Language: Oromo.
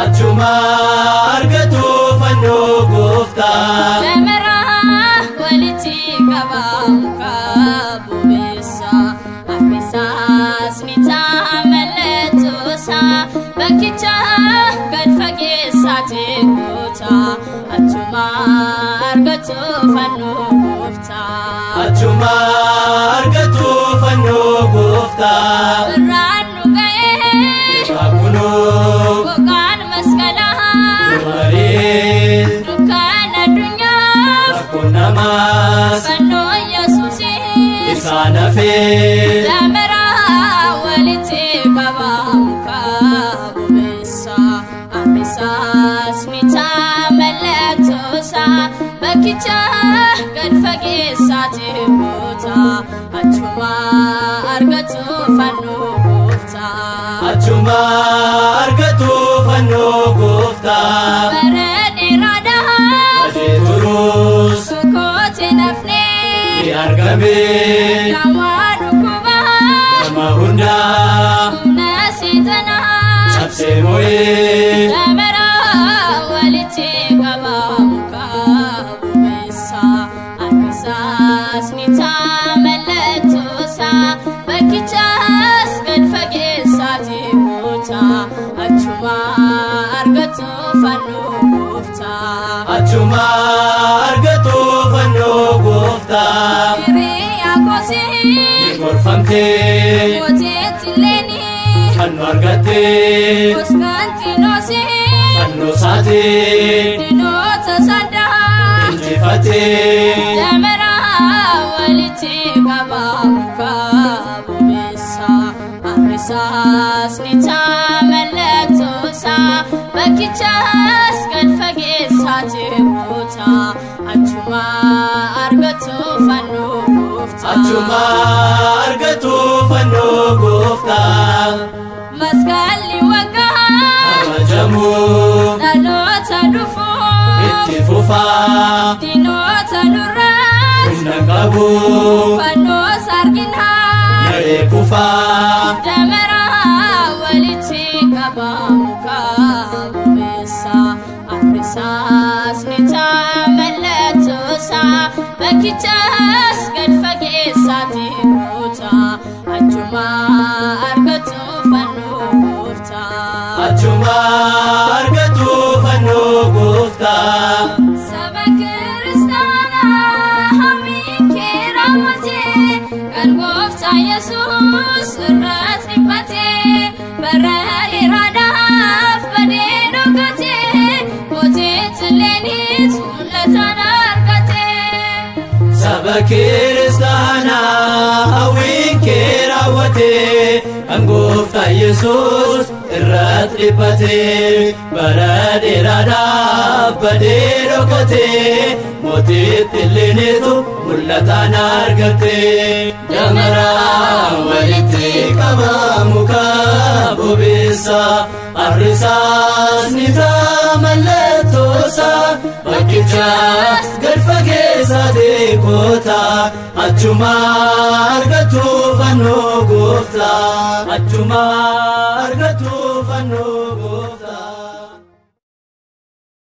Achuma argatu fanno gofta Jamara waliti kabamuka bubesa Abisas nita meletosa Bakicha gadfagesati gota Achuma argatu fanno gofta Achuma argatu fanno gofta Ranu gaye Akuno Kokan maskalaha Dukan adunya Akunamas Fanno Yesusi Isana fe Jamara waliti kabamuka bubesa Abisas nita meletosa Bakicha gadfagesati gota Achuma argatu fanno gofta Achuma argatu fanno gofta Barani radaha Ajeturus Sukote nafne Argame Kamanu kubaha Kamahunda Nasitana Chapse moe Jamara waliti kabamuka bubesa Abisas nita meletosa Bakichas gadfagesati gota Achuma argatu fanno gofta Achuma argatu fanno gofta Kiriya kosi Gorfamte Moteti leni Fanno argate Koskantinosi Fanno sate Dinota sada Injifate Jamara waliti kabamuka bubesa Abisas nita meletosa Bakichas gadfagesati gota Achuma argatu fanno gofta Achuma argatu fanno gofta Maskalli wagaha Amajamu Dhalota dhufu Itti fufa Dinota nurrat Humna qabu Fanno sargina Nare kufa Jamara waliti kabamuka bubesa Abisas nita meletosa Bakichas gadfagesati gota Achuma argatu fanno gofta Achuma argatu fanno gofta Saba kristana hamin keramate Kan gofta Yesus irrat dhibbate Bara iradaf badeedo gate Motet lenit mul'atan argate Saba kiristana hawin kerawate Kan gofta Yesus irrat dhibbate Bara dheeraadhaaf badee dhokate Mootiitti leeneetu mul'atan argate Jamara walitti qabamuka bubesa Abisas nita meletosa Bakichas gadfagesati gota Achuma argatu fanno gofta Achuma argatu fanno